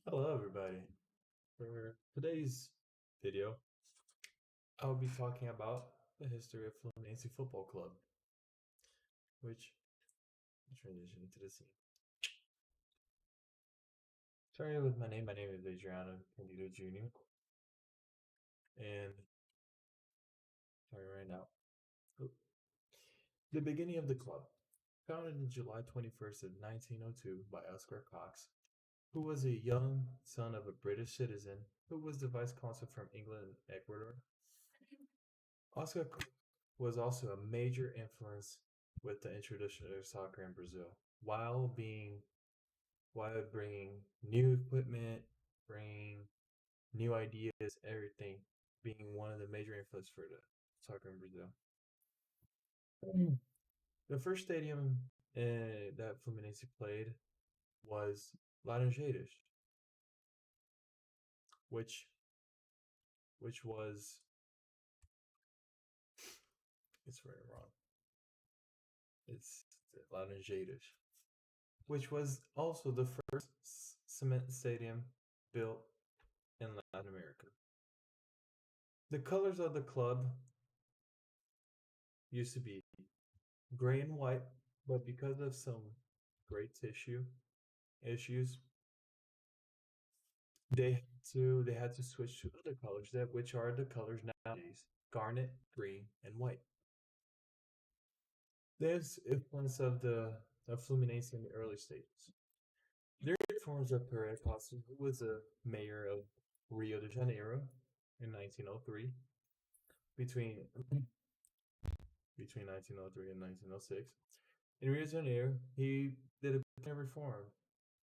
Hello, everybody. For today's video, I'll be talking about the history of Fluminense Football Club, which transition into the scene. Starting with my name. My name is Adriano Candido Jr. And starting right now. The beginning of the club, founded on July 21st of 1902 by Oscar Cox, who was a young son of a British citizen who was the vice consul from England and Ecuador. Oscar was also a major influence with the introduction of soccer in Brazil, while being while bringing new equipment, bringing new ideas, everything, being one of the major influence for the soccer in Brazil. The first stadium that Fluminense played was Laranjeiras, which which was it's very wrong. It's Laranjeiras, which was also the first cement stadium built in Latin America. The colors of the club used to be gray and white, but because of some great tissue issues, they had to switch to other colors that which are the colors nowadays: garnet, green, and white. There's influence of Fluminense in the early stages. Their influence of Pereira Costa, who was a mayor of Rio de Janeiro in 1903, between between 1903 and 1906. In Rio de Janeiro, he did a reform,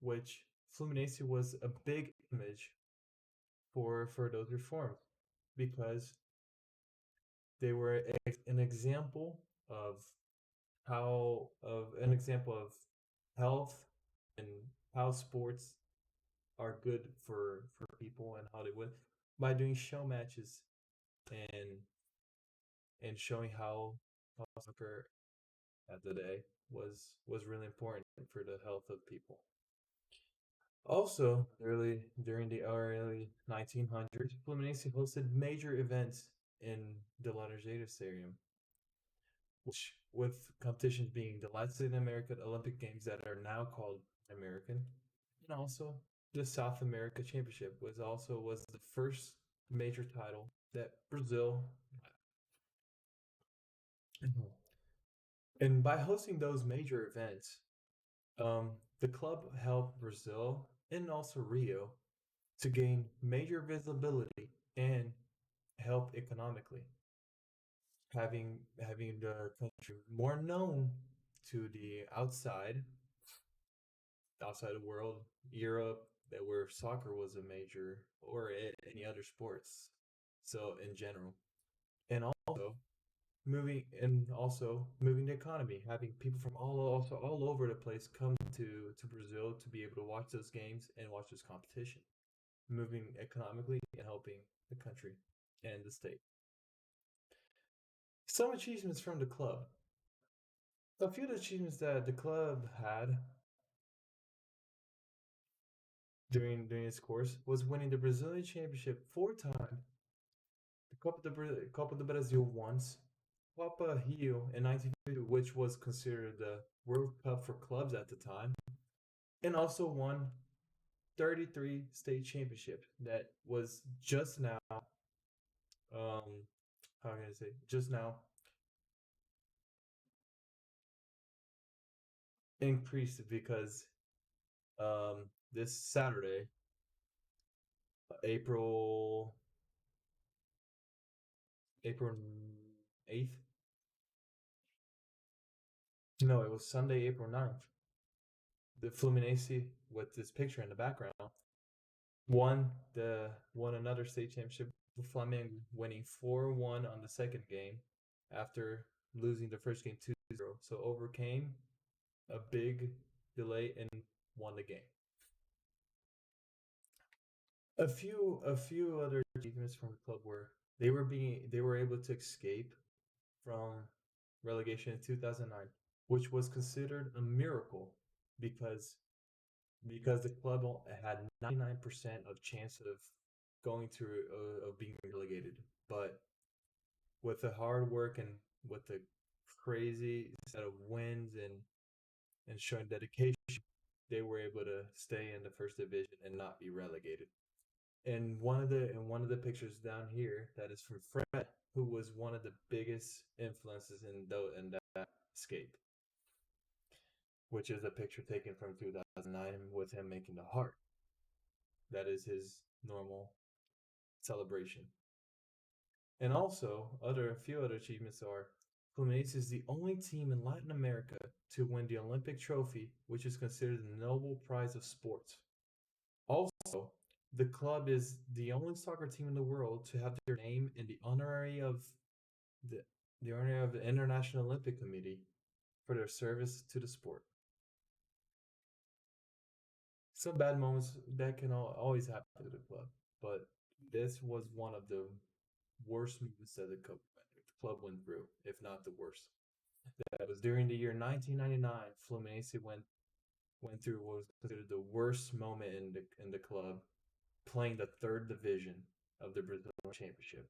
which Fluminense was a big image for those reforms because they were an example of an example of health and how sports are good for people and how they would by doing show matches and and showing how soccer at the day was really important for the health of people. Also, during the early 1900s, Fluminense hosted major events in the Laranjeira Stadium, which with competitions being the Latin American Olympic Games that are now called American, and also the South America Championship was the first major title that Brazil had. And by hosting those major events, the club helped Brazil and also Rio to gain major visibility and help economically, having the country more known to the outside the world, Europe, that where soccer was a major or any other sports. So in general, and also moving the economy, having people from all over the place come to Brazil to be able to watch those games and watch this competition, moving economically and helping the country and the state. Some achievements from the club. A few of the achievements that the club had during its course was winning the Brazilian Championship 4 times, the Copa do Brasil once, Copa Rio in 1952, which was considered the World Cup for clubs at the time, and also won 33 state championship that was just now, how can I say, just now increased because this Saturday, April April 8th. No, it was Sunday, April 9th. The Fluminense with this picture in the background won another state championship. The Flamengo winning 4-1 on the second game after losing the first game 2-0. So overcame a big delay and won the game. A few other achievements from the club were they were able to escape from relegation in 2009, which was considered a miracle because because the club had 99% of chance of going to of being relegated. But with the hard work and with the crazy set of wins and showing dedication, they were able to stay in the first division and not be relegated. And one of the pictures down here that is from Fred, who was one of the biggest influences in that escape, which is a picture taken from 2009 with him making the heart. That is his normal celebration. And also, a few other achievements are Fluminense is the only team in Latin America to win the Olympic trophy, which is considered the Nobel Prize of Sports. Also, the club is the only soccer team in the world to have their name in the, the honorary of the International Olympic Committee for their service to the sport. Some bad moments that can always happen to the club, but this was one of the worst moments that the club went through, if not the worst. That was during the year 1999. Fluminense went through what was considered the worst moment in the club, playing the third division of the Brazilian Championship.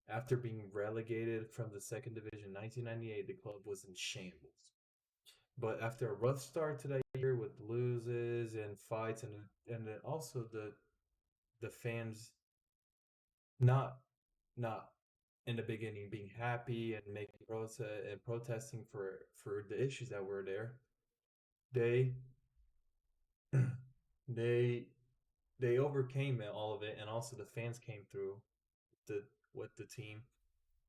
After being relegated from the second division in 1998, the club was in shambles. But after a rough start to that year with loses and fights, and then also the fans not not in the beginning being happy and making protesting for the issues that were there, they they they overcame all of it, and also the fans came through the with the team,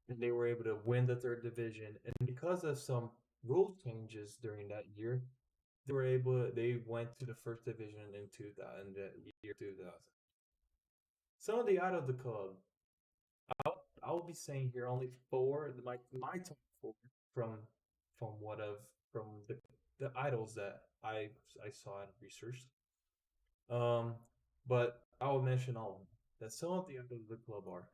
and they were able to win the third division. And because of some rule changes during that year, they went to the first division in 2000, the year 2000. Some of the out of the club, I'll be saying here only four, my top four from from what of from the idols that I saw and researched. Um, but I will mention all of them. That some of the idols of the club are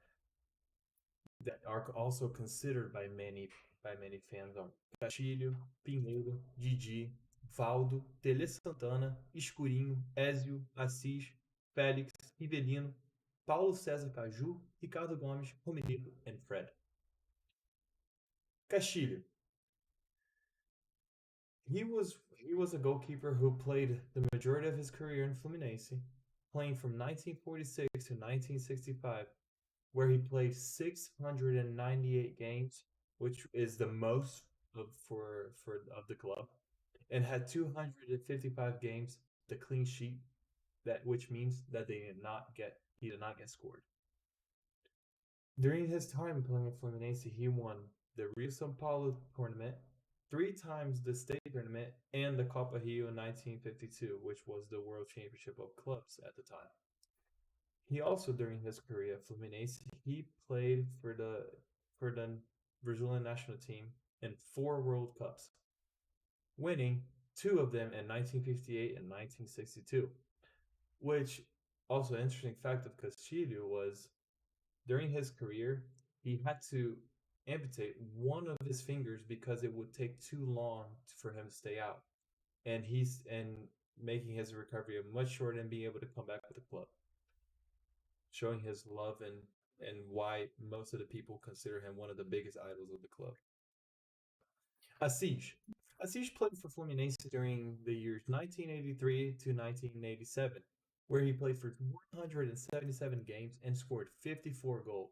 that are also considered by many fans are Castilho, Pinheiro, Didi, Valdo, Tele Santana, Escurinho, Ézio, Assis, Félix, Rivelino, Paulo César Caju, Ricardo Gomes, Romerito, and Fred. Castilho. He was a goalkeeper who played the majority of his career in Fluminense, playing from 1946 to 1965, where he played 698 games, which is the most for of the club, and had 255 games the clean sheet, that which means that he did not get scored. During his time playing for Fluminense, he won the Rio São Paulo tournament, three times the state tournament, and the Copa Rio in 1952, which was the World Championship of Clubs at the time. He also, during his career at Fluminense, he played for the Brazilian national team in four World Cups, winning two of them in 1958 and 1962. Which also interesting fact of Castillo was during his career he had to amputate one of his fingers because it would take too long for him to stay out, and making his recovery much shorter and being able to come back with the club, showing his love and why most of the people consider him one of the biggest idols of the club. Assis. Assis played for Fluminense during the years 1983 to 1987, where he played for 177 games and scored 54 goals.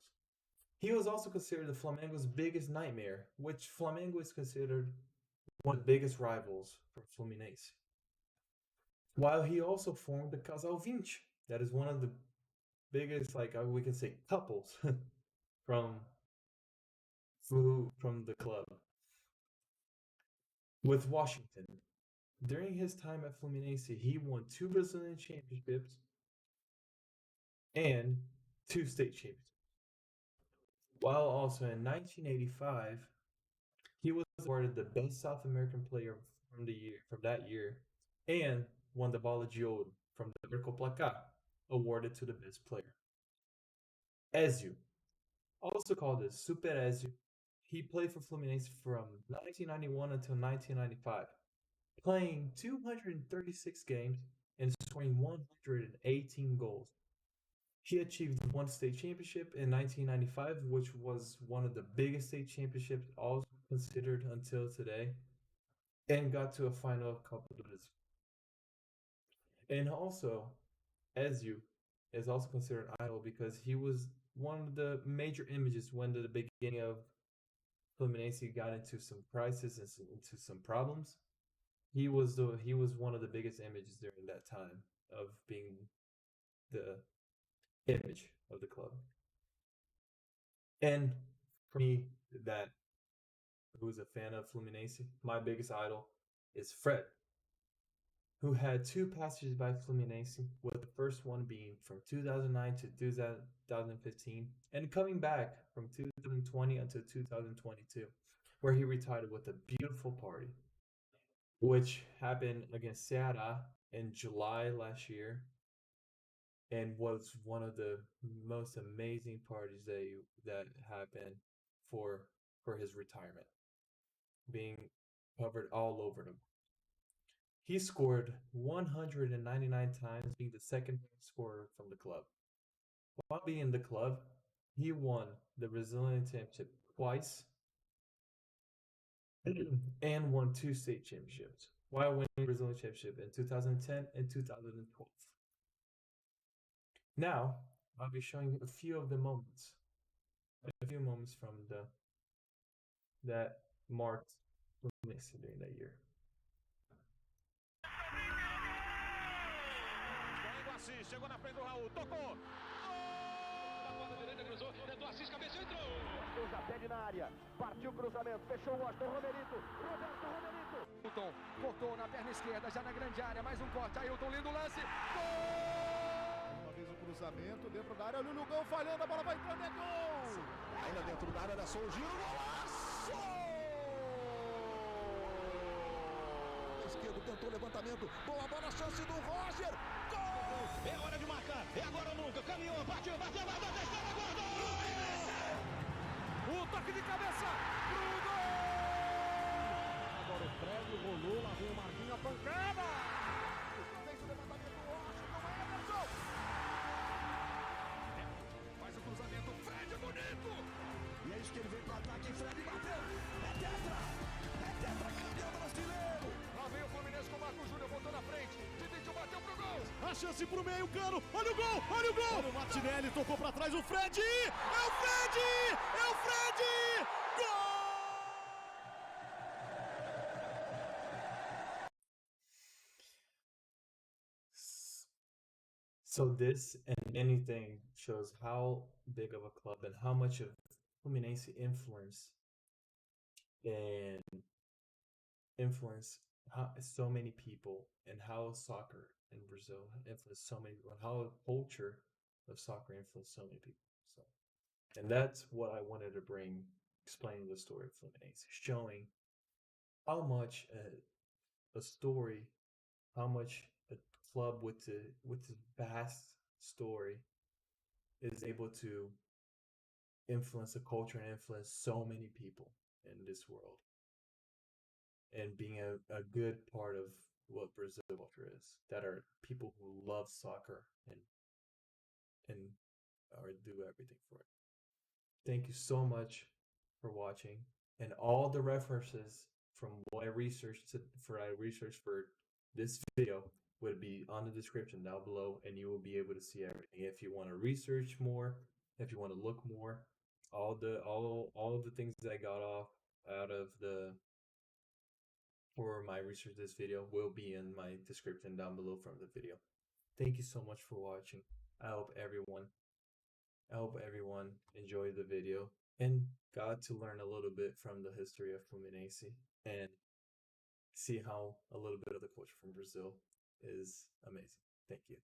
He was also considered the Flamengo's biggest nightmare, which Flamengo is considered one of the biggest rivals for Fluminense. While he also formed the Casal 20, that is one of the biggest, like we can say, couples from from the club with Washington. During his time at Fluminense, he won two Brazilian championships and two state championships. While also in 1985, he was awarded the best South American player from that year, and won the Bola de Ouro from the Vertical Placar, awarded to the best player. Ezio, also called as Super Ezio, he played for Fluminense from 1991 until 1995, playing 236 games and scoring 118 goals. He achieved one state championship in 1995, which was one of the biggest state championships also considered until today, and got to a final a couple of years. And also, Ezio is also considered an idol because he was one of the major images when the beginning of Fluminense got into some crisis and into some problems. He was one of the biggest images during that time of being the image of the club. And for me, that who's a fan of Fluminense, my biggest idol is Fred, who had two passages by Fluminense, with the first one being from 2009 to 2015, and coming back from 2020 until 2022, where he retired with a beautiful party, which happened against Ceará in July last year, and was one of the most amazing parties that happened for for his retirement, being covered all over them. He scored 199 times, being the second highest scorer from the club. While being in the club, he won the Brazilian Championship twice and won two state championships while winning the Brazilian Championship in 2010 and 2012. Now, I'll be showing a few moments from the that marked Fluminense during that year. Chegou na frente do Raul, tocou! Na direita, cruzou, tentou Assis, cabeceou, entrou! Souza pede na área, partiu o cruzamento, fechou o Washington, Romerito, Roberto Romerito! Ailton cortou na perna esquerda, já na grande área, mais um corte, Ailton, lindo lance, gol! Uma vez o cruzamento dentro da área, olha o Lugão falhando, a bola vai entrando, é gol! Ainda dentro da área, era só o giro, golaço! Esquerdo tentou o levantamento, boa bola, chance do Roger, gol! É hora de marcar, é agora ou nunca, caminhou, bateu, vai dar, testada, guardou! O toque de cabeça pro gol! Agora o Fred rolou, lá vem o Marquinhos, a pancada! Fez o levantamento, o Washington, vai Emerson! Faz o cruzamento, Fred é bonito! E é isso que ele veio pro ataque, Fred bateu! É tetra, campeão brasileiro! Lá vem o Fluminense com o Marco Júnior, voltou na frente, Tite bateu pro gol! A chance pro meio, Cano, olha o gol! Olha o Martinelli, tocou pra trás, o Fred! É o Fred! É o Fred! Gol! So this and anything shows how big of a club and how much of Fluminense and influence so many people, and how soccer in Brazil influenced so many people, and how a culture of soccer influenced so many people. So, and that's what I wanted to bring, explaining the story of Fluminense, showing how much a story, how much a club with the vast story is able to influence a culture and influence so many people in this world, and being a good part of what Brazil culture is, that are people who love soccer and or do everything for it. Thank you so much for watching, and all the references from what I researched for this video would be on the description down below, and you will be able to see everything. If you want to research more, if you want to look more, all of the things that I got out of the for my research this video will be in my description down below from the video. Thank you so much for watching. I hope everyone enjoyed the video and got to learn a little bit from the history of Fluminense and see how a little bit of the culture from Brazil is amazing. Thank you.